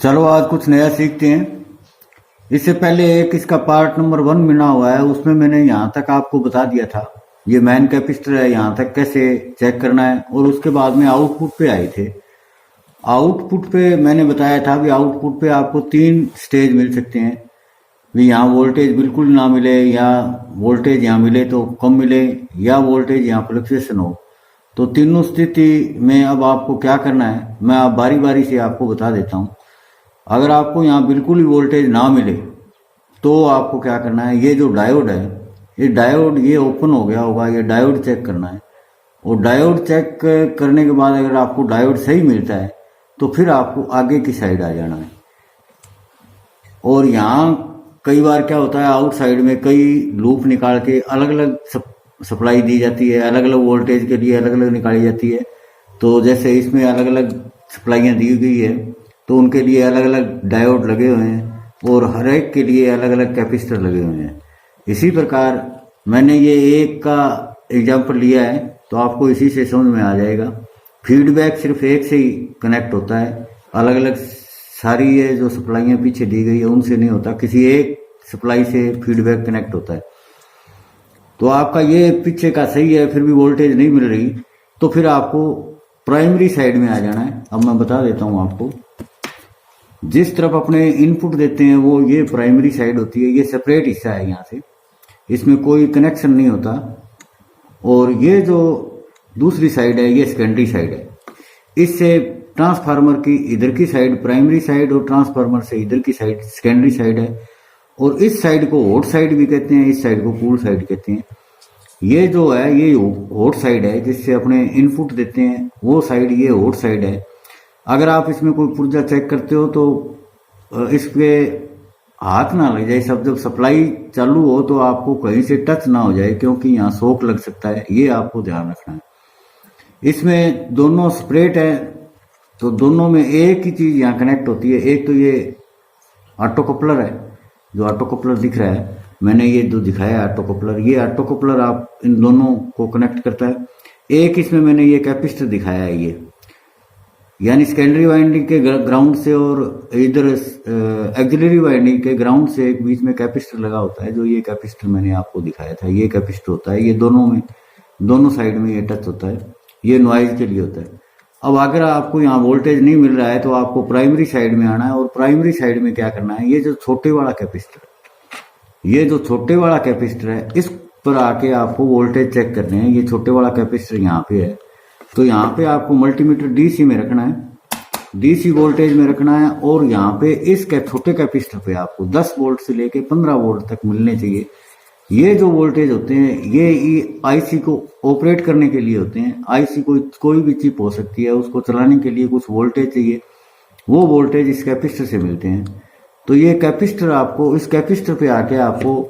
चलो आज कुछ नया सीखते हैं। इससे पहले एक इसका पार्ट नंबर 1 मिला हुआ है, उसमें मैंने यहाँ तक आपको बता दिया था ये मैन कैपेसिटर है, यहाँ तक कैसे चेक करना है। और उसके बाद में आउटपुट पे आए थे। आउटपुट पे मैंने बताया था भी आउटपुट पे आपको 3 स्टेज मिल सकते हैं। भी यहाँ वोल्टेज बिल्कुल ना मिले, या वोल्टेज यहाँ मिले तो कम मिले, या वोल्टेज यहाँ फ्लक्चुएशन हो। तो तीनों स्थिति में अब आपको क्या करना है मैं आप बारी बारी से आपको बता देता हूँ। अगर आपको यहाँ बिल्कुल ही वोल्टेज ना मिले तो आपको क्या करना है, ये जो डायोड है, ये डायोड ये ओपन हो गया होगा, ये डायोड चेक करना है। और डायोड चेक करने के बाद अगर आपको डायोड सही मिलता है तो फिर आपको आगे की साइड आ जाना है। और यहाँ कई बार क्या होता है, आउटसाइड में कई लूप निकाल के अलग अलग सप्लाई दी जाती है, अलग अलग वोल्टेज के लिए अलग अलग निकाली जाती है। तो जैसे इसमें अलग अलग सप्लाइयाँ दी गई है तो उनके लिए अलग अलग डायोड लगे हुए हैं और हर एक के लिए अलग अलग कैपेसिटर लगे हुए हैं। इसी प्रकार मैंने ये एक का एग्जाम्पल लिया है तो आपको इसी से समझ में आ जाएगा। फीडबैक सिर्फ एक से ही कनेक्ट होता है, अलग अलग सारी ये जो सप्लाइयाँ पीछे दी गई है उनसे नहीं होता, किसी एक सप्लाई से फीडबैक कनेक्ट होता है। तो आपका ये पीछे का सही है फिर भी वोल्टेज नहीं मिल रही तो फिर आपको प्राइमरी साइड में आ जाना है। अब मैं बता देता हूँ आपको, जिस तरफ अपने इनपुट देते हैं वो ये प्राइमरी साइड होती है, ये सेपरेट हिस्सा है यहाँ से, इसमें कोई कनेक्शन नहीं होता। और ये जो दूसरी साइड है ये सेकेंडरी साइड है। इससे ट्रांसफार्मर की इधर की साइड प्राइमरी साइड और ट्रांसफार्मर से इधर की साइड सेकेंडरी साइड है। और इस साइड को हॉट साइड भी कहते हैं, इस साइड को कूल साइड कहते हैं। ये जो है ये हॉट साइड है जिससे अपने इनपुट देते हैं, वो साइड ये हॉट साइड है। अगर आप इसमें कोई पुर्जा चेक करते हो तो इस पे हाथ ना लग जाए, सब जब सप्लाई चालू हो तो आपको कहीं से टच ना हो जाए क्योंकि यहाँ शॉक लग सकता है, ये आपको ध्यान रखना है। इसमें दोनों स्प्रेट है तो दोनों में एक ही चीज यहाँ कनेक्ट होती है। एक तो ये ऑटो कपलर है, जो ऑटो कपलर दिख रहा है मैंने ये जो दिखाया ऑटो कपलर, ये ऑटो कपलर आप इन दोनों को कनेक्ट करता है। एक इसमें मैंने ये कैपेसिटर दिखाया है, ये यानी सेकेंडरी वाइंडिंग के ग्राउंड से और इधर एक्सिलरी वाइंडिंग के ग्राउंड से एक बीच में कैपेसिटर लगा होता है। जो ये कैपेसिटर मैंने आपको दिखाया था ये कैपेसिटर होता है, ये दोनों में दोनों साइड में ये टच होता है, ये नॉइज के लिए होता है। अब अगर आपको यहाँ वोल्टेज नहीं मिल रहा है तो आपको प्राइमरी साइड में आना है। और प्राइमरी साइड में क्या करना है, ये जो छोटे वाला कैपेसिटर, ये जो छोटे वाला कैपेसिटर है इस पर आके आपको वोल्टेज चेक करने हैं। ये छोटे वाला कैपेसिटर यहाँ पे है तो यहाँ पे आपको मल्टीमीटर डीसी में रखना है, डीसी वोल्टेज में रखना है। और यहाँ पे इस छोटे कैपेसिटर पे आपको 10 वोल्ट से लेके 15 वोल्ट तक मिलने चाहिए। ये जो वोल्टेज होते हैं ये आईसी को ऑपरेट करने के लिए होते हैं। आईसी कोई भी चिप हो सकती है, उसको चलाने के लिए कुछ वोल्टेज चाहिए, वो वोल्टेज इस कैपेसिटर से मिलते हैं। तो ये कैपेसिटर आपको इस कैपेसिटर पे आके आपको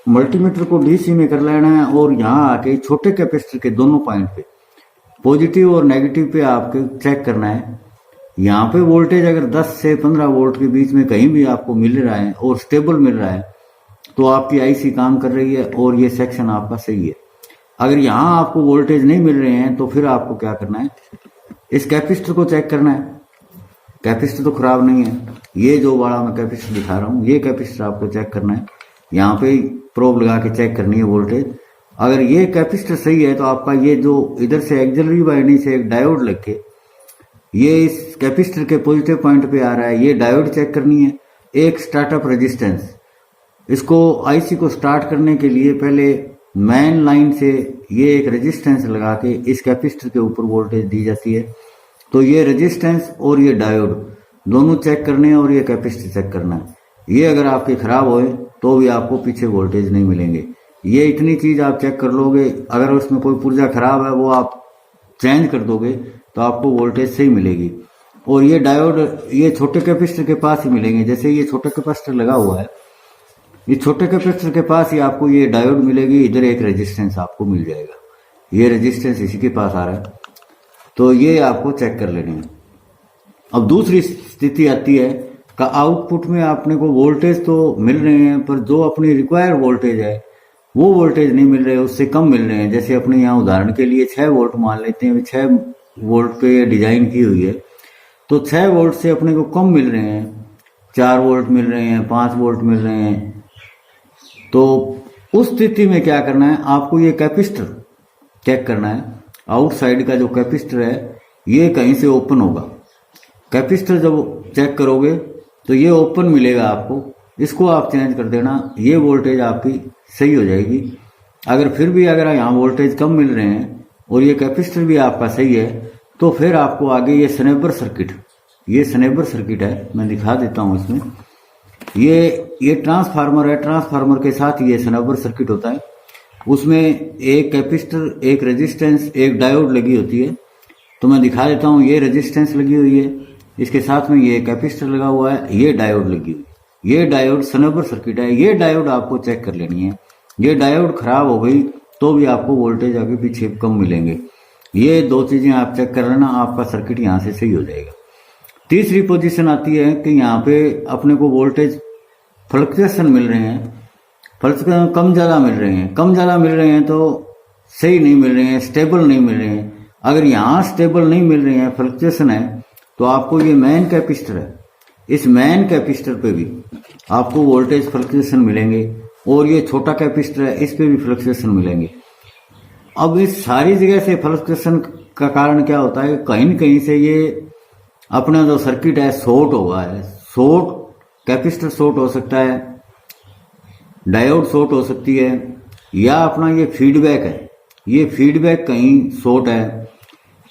मल्टीमीटर को डीसी में कर लेना है। और यहाँ आके छोटे कैपेसिटर के दोनों पॉइंट पे पॉजिटिव और नेगेटिव पे आपको चेक करना है। यहाँ पे वोल्टेज अगर 10 से 15 वोल्ट के बीच में कहीं भी आपको मिल रहा है और स्टेबल मिल रहा है तो आपकी आईसी काम कर रही है और ये सेक्शन आपका सही है। अगर यहाँ आपको वोल्टेज नहीं मिल रहे हैं तो फिर आपको क्या करना है, इस कैपेसिटर को चेक करना है। कैपेसिटर तो खराब नहीं है, ये जो वाला मैं कैपेसिटर दिखा रहा हूँ ये कैपेसिटर आपको चेक करना है। यहाँ पे प्रोब लगा के चेक करनी है वोल्टेज। अगर ये कैपेसिटर सही है तो आपका ये जो इधर से एक्सिलरी वाइंडिंग से एक डायोड लग के ये इस कैपेसिटर के पॉजिटिव पॉइंट पे आ रहा है, ये डायोड चेक करनी है। एक स्टार्टअप रेजिस्टेंस, इसको आईसी को स्टार्ट करने के लिए पहले मेन लाइन से ये एक रेजिस्टेंस लगा के इस कैपेसिटर के ऊपर वोल्टेज दी जाती है। तो ये रेजिस्टेंस और ये डायोड दोनों चेक करने हैं और ये कैपेसिटर चेक करना है। ये अगर आपके खराब होए तो भी आपको पीछे वोल्टेज नहीं मिलेंगे। ये इतनी चीज आप चेक कर लोगे, अगर उसमें कोई पुर्जा खराब है वो आप चेंज कर दोगे तो आपको वोल्टेज सही मिलेगी। और ये डायोड ये छोटे कैपेसिटर के पास ही मिलेंगे। जैसे ये छोटा कैपेसिटर लगा हुआ है, ये छोटे कैपेसिटर के पास ही आपको ये डायोड मिलेगी, इधर एक रेजिस्टेंस आपको मिल जाएगा, ये रेजिस्टेंस इसी के पास आ रहा है। तो ये आपको चेक कर लेनी है। अब दूसरी स्थिति आती है का आउटपुट में आपने को वोल्टेज तो मिल रहे हैं पर जो अपनी रिक्वायर वोल्टेज है वो वोल्टेज नहीं मिल रहे, उससे कम मिल रहे हैं। जैसे अपने यहाँ उदाहरण के लिए 6 वोल्ट मान लेते हैं, 6 वोल्ट पे डिजाइन की हुई है तो 6 वोल्ट से अपने को कम मिल रहे हैं, 4 वोल्ट मिल रहे हैं, 5 वोल्ट मिल रहे हैं। तो उस स्थिति में क्या करना है, आपको ये कैपेसिटर चेक करना है। आउटसाइड का जो कैपेसिटर है ये कहीं से ओपन होगा। कैपेसिटर जब चेक करोगे तो ये ओपन मिलेगा आपको, इसको आप चेंज कर देना, ये वोल्टेज आपकी सही हो जाएगी। अगर फिर भी अगर यहाँ वोल्टेज कम मिल रहे हैं और ये कैपेसिटर भी आपका सही है, तो फिर आपको आगे ये स्नेबर सर्किट, ये स्नेबर सर्किट है, मैं दिखा देता हूँ इसमें। ये ट्रांसफार्मर है, ट्रांसफार्मर के साथ ये स्नेबर सर्किट होता है। उसमें एक कैपेसिटर, एक रेजिस्टेंस, एक डायोड लगी होती है। तो मैं दिखा देता हूँ, ये रेजिस्टेंस लगी हुई है, इसके साथ में ये कैपेसिटर लगा हुआ है, ये डायोड लगी हुई है। ये डायोड स्नेबर सर्किट है। ये डायोड आपको चेक कर लेनी है। ये डायोड खराब हो गई तो भी आपको वोल्टेज आगे पीछे कम मिलेंगे। ये 2 चीजें आप चेक कर लेना, आपका सर्किट यहाँ से सही हो जाएगा। तीसरी पोजीशन आती है कि यहाँ पे अपने को वोल्टेज फ्लक्चुएशन मिल रहे हैं, कम ज़्यादा मिल रहे हैं। कम ज़्यादा मिल रहे हैं तो सही नहीं मिल रहे हैं, स्टेबल नहीं मिल रहे हैं। अगर यहाँ स्टेबल नहीं मिल रहे हैं, फ्लक्चुएशन है, तो आपको ये मेन कैपेसिटर है, इस मेन कैपेसिटर पे भी आपको वोल्टेज फ्लक्चुएशन मिलेंगे, और ये छोटा कैपेसिटर है, इस पे भी फ्लक्चुएशन मिलेंगे। अब इस सारी जगह से फ्लक्चुएशन का कारण क्या होता है, कहीं न कहीं से ये अपना जो सर्किट है शॉर्ट हुआ है। शॉर्ट कैपेसिटर शॉर्ट हो सकता है, डायोड शॉर्ट हो सकती है, या अपना ये फीडबैक है, ये फीडबैक कहीं शॉर्ट है,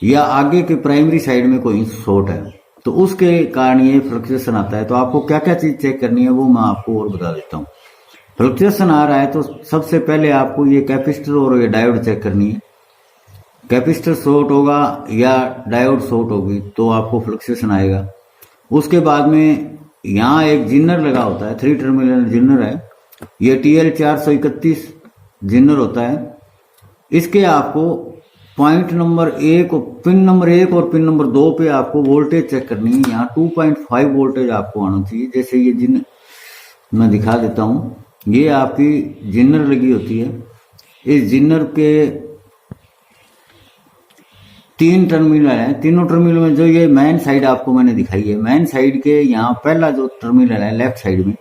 या आगे के प्राइमरी साइड में कोई शॉर्ट है, तो उसके कारण ये फ्लक्चुएशन आता है। तो आपको क्या क्या चीज चेक करनी है वो मैं आपको और बता देता हूँ। फ्लक्चुएशन आ रहा है तो सबसे पहले आपको ये कैपेसिटर और ये डायोड चेक करनी है। कैपेसिटर शॉर्ट होगा या डायोड शॉर्ट होगी तो आपको फ्लक्चुएशन आएगा। उसके बाद में यहाँ एक जिनर लगा होता है, 3 टर्मिनल जिनर है, ये TL431 जिनर होता है। इसके आपको पॉइंट नंबर 1 और पिन नंबर 1 और पिन नंबर 2 पे आपको वोल्टेज चेक करनी है। यहाँ 2.5 वोल्टेज आपको आना चाहिए। जैसे ये जिनर मैं दिखा देता हूँ, ये आपकी जिनर लगी होती है। इस जिनर के 3 टर्मिनल हैं, तीनों टर्मिनल में जो ये मेन साइड आपको मैंने दिखाई है, मेन साइड के यहाँ पहला जो टर्मिनल है लेफ्ट साइड में,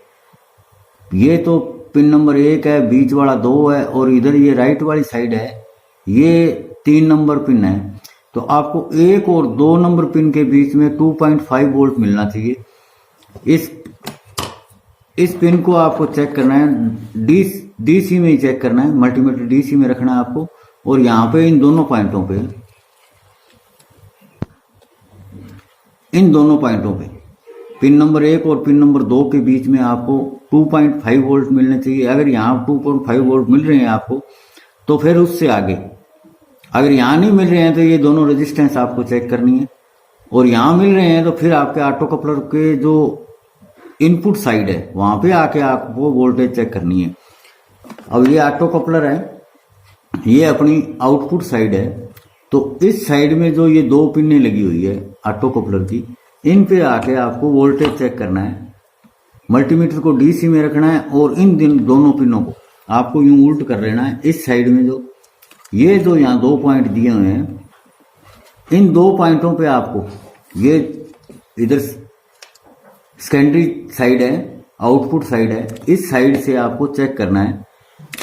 ये तो पिन नंबर 1 है, बीच वाला 2 है, और इधर ये राइट वाली साइड है, ये 3 नंबर पिन है। तो आपको 1 और 2 नंबर पिन के बीच में 2.5 वोल्ट मिलना चाहिए। इस पिन को आपको चेक करना है, डीसी में ही चेक करना है, मल्टीमीटर डीसी में रखना है आपको। और यहाँ पे इन दोनों पॉइंटों पे, इन दोनों पॉइंटों पे पिन नंबर 1 और पिन नंबर 2 के बीच में आपको 2.5 वोल्ट मिलने चाहिए। अगर यहाँ 2.5 वोल्ट मिल रहे हैं आपको, तो फिर उससे आगे अगर यहाँ नहीं मिल रहे हैं तो ये दोनों रेजिस्टेंस आपको चेक करनी है। और यहाँ मिल रहे हैं तो फिर आपके ऑटो कपलर के जो इनपुट साइड है वहां पे आके आपको वोल्टेज चेक करनी है। अब ये ऑटो कपलर है, ये अपनी आउटपुट साइड है। तो इस साइड में जो ये 2 पिनें लगी हुई है ऑटो कपलर की, इन पे आके आपको वोल्टेज चेक करना है। मल्टीमीटर को डीसी में रखना है और इन दोनों पिनों को आपको यूं उल्ट कर लेना है। इस साइड में जो ये जो यहाँ 2 पॉइंट दिए हुए हैं, इन 2 पॉइंटों पे आपको ये इधर सेकेंडरी साइड है, आउटपुट साइड है, इस साइड से आपको चेक करना है।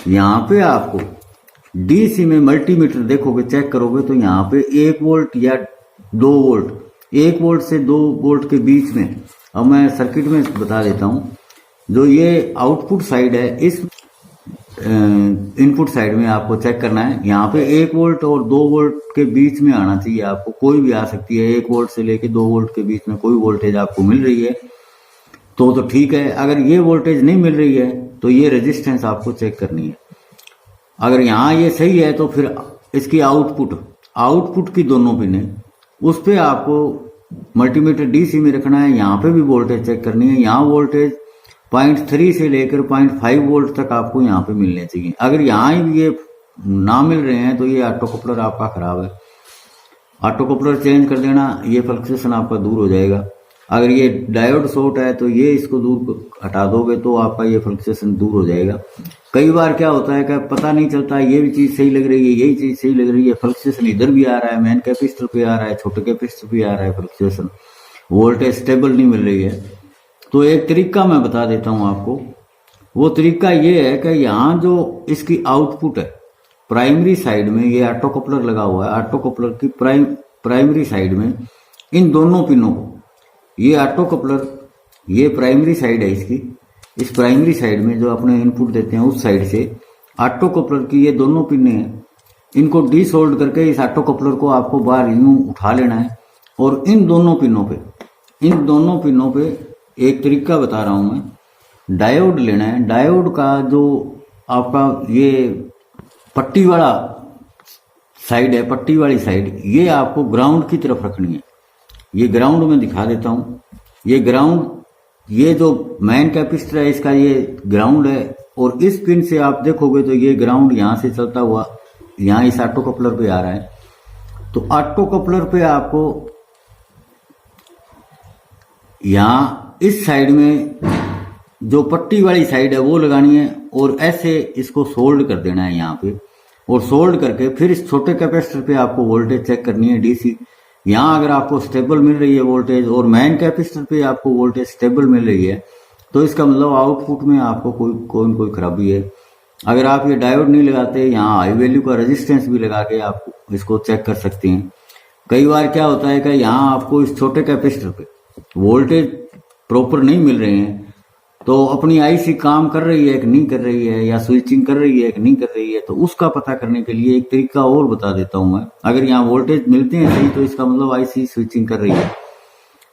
यहाँ पे आपको डीसी में मल्टीमीटर देखोगे, चेक करोगे तो यहाँ पे 1 वोल्ट या 2 वोल्ट, 1 वोल्ट से 2 वोल्ट के बीच में, अब मैं सर्किट में बता देता हूँ, जो ये आउटपुट साइड है इस इनपुट साइड में आपको चेक करना है। यहाँ पे 1 वोल्ट और 2 वोल्ट के बीच में आना चाहिए आपको, कोई भी आ सकती है। 1 वोल्ट से लेके 2 वोल्ट के बीच में कोई वोल्टेज आपको मिल रही है तो ठीक है। अगर ये वोल्टेज नहीं मिल रही है तो ये रेजिस्टेंस आपको चेक करनी है। अगर यहाँ ये सही है तो फिर इसकी आउटपुट की दोनों पिनें, उस पर आपको मल्टीमीटर डीसी में रखना है। यहाँ पे भी वोल्टेज चेक करनी है। यहाँ वोल्टेज 0.3 से लेकर 0.5 वोल्ट तक आपको यहाँ पे मिलने चाहिए। अगर यहाँ ही ये ना मिल रहे हैं तो ये ऑटो कपलर आपका खराब है। ऑटो कपलर चेंज कर देना, ये फ्लक्चुएशन आपका दूर हो जाएगा। अगर ये डायोड शॉर्ट है तो ये इसको दूर हटा दोगे तो आपका ये फ्लक्चुएशन दूर हो जाएगा। कई बार क्या होता है कि पता नहीं चलता, ये भी चीज सही लग रही है, यही चीज सही लग रही है, फ्लक्चुएशन इधर भी आ रहा है, मेन कैपेसिटर पे आ रहा है, छोटे कैपेसिटर पे आ रहा है फ्लक्चुएशन। वोल्टेज स्टेबल नहीं मिल रही है। तो एक तरीका मैं बता देता हूं आपको। वो तरीका ये है कि यहाँ जो इसकी आउटपुट है प्राइमरी साइड में, ये ऑटो कपलर लगा हुआ है, ऑटो कपलर की प्राइमरी साइड में इन दोनों पिनों को, ये ऑटो कपलर, ये प्राइमरी साइड है इसकी, इस प्राइमरी साइड में जो अपने इनपुट देते हैं उस साइड से ऑटो कपलर की ये दोनों पिने हैं, इनको डीसोल्ड करके इस ऑटो कपलर को आपको बाहर यूं उठा लेना है। और इन दोनों पिनों पे एक तरीका बता रहा हूं मैं, डायोड लेना है। डायोड का जो आपका ये पट्टी वाला साइड है, पट्टी वाली साइड, ये आपको ग्राउंड की तरफ रखनी है। ये ग्राउंड में दिखा देता हूं, ये ग्राउंड, ये जो मेन कैपेसिटर है इसका ये ग्राउंड है। और इस पिन से आप देखोगे तो ये ग्राउंड यहां से चलता हुआ यहां इस ऑटो कपलर पे आ रहा है। तो ऑटो कपलर पे आपको यहां इस साइड में जो पट्टी वाली साइड है वो लगानी है और ऐसे इसको सोल्ड कर देना है यहाँ पे। और सोल्ड करके फिर इस छोटे कैपेसिटर पे आपको वोल्टेज चेक करनी है डीसी। यहाँ अगर आपको स्टेबल मिल रही है वोल्टेज और मेन कैपेसिटर पे आपको वोल्टेज स्टेबल मिल रही है तो इसका मतलब आउटपुट में आपको कोई खराबी है। अगर आप ये डायोड नहीं लगाते, यहाँ हाई वैल्यू का रेजिस्टेंस भी लगा के आप इसको चेक कर सकते हैं। कई बार क्या होता है कि यहाँ आपको इस छोटे कैपेसिटर पे वोल्टेज प्रॉपर नहीं मिल रहे हैं, तो अपनी आईसी काम कर रही है कि नहीं कर रही है, या स्विचिंग कर रही है कि नहीं कर रही है, तो उसका पता करने के लिए एक तरीका और बता देता हूं मैं। अगर यहाँ वोल्टेज मिलते हैं सही तो इसका मतलब आईसी स्विचिंग कर रही है।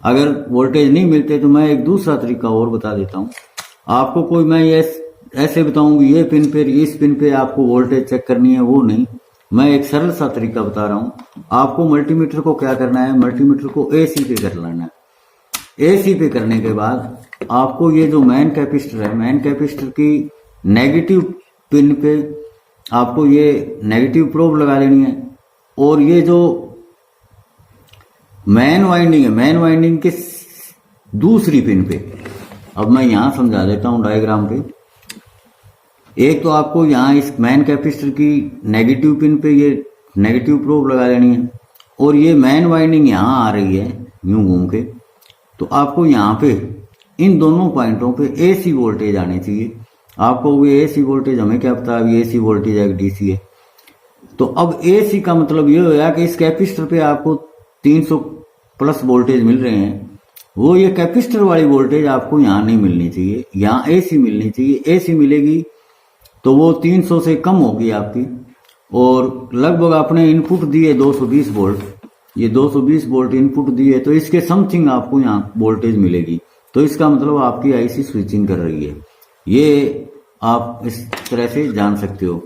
अगर वोल्टेज नहीं मिलते तो मैं एक दूसरा तरीका और बता देता हूँ आपको। कोई मैं ऐसे बताऊं ये पिन पे, इस पिन पे आपको वोल्टेज चेक करनी है, वो नहीं। मैं एक सरल सा तरीका बता रहा हूं आपको। मल्टीमीटर को क्या करना है, मल्टीमीटर को एसी पे कर लेना है। एसी पे करने के बाद आपको ये जो मेन कैपेसिटर है, मेन कैपेसिटर की नेगेटिव पिन पे आपको ये नेगेटिव प्रोब लगा लेनी है। और ये जो मेन वाइंडिंग है, मेन वाइंडिंग के दूसरी पिन पे, अब मैं यहां समझा देता हूं डायग्राम पे। एक तो आपको यहां इस मेन कैपेसिटर की नेगेटिव पिन पे ये नेगेटिव प्रोब लगा लेनी है और ये मेन वाइंडिंग यहां आ रही है यूं घूम के। तो आपको यहां पे इन दोनों पॉइंटों पे एसी वोल्टेज आनी चाहिए। आपको ये एसी वोल्टेज, हमें क्या पता है एसी वोल्टेज है डीसी है। तो अब एसी का मतलब ये होगा कि इस कैपेसिटर पे आपको 300 प्लस वोल्टेज मिल रहे हैं, वो ये कैपेसिटर वाली वोल्टेज आपको यहाँ नहीं मिलनी चाहिए, यहाँ एसी मिलनी चाहिए। एसी मिलेगी तो वो 300 से कम होगी आपकी। और लगभग आपने इनपुट दिए 220 वोल्ट, ये 220 वोल्ट इनपुट दिए तो इसके समथिंग आपको यहाँ वोल्टेज मिलेगी। तो इसका मतलब आपकी आईसी स्विचिंग कर रही है। ये आप इस तरह से जान सकते हो।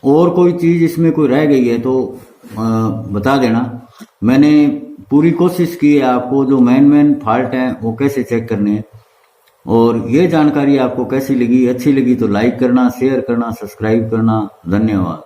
और कोई चीज इसमें कोई रह गई है तो बता देना। मैंने पूरी कोशिश की है आपको जो मेन फॉल्ट है वो कैसे चेक करने हैं। और ये जानकारी आपको कैसी लगी, अच्छी लगी तो लाइक करना, शेयर करना, सब्सक्राइब करना। धन्यवाद।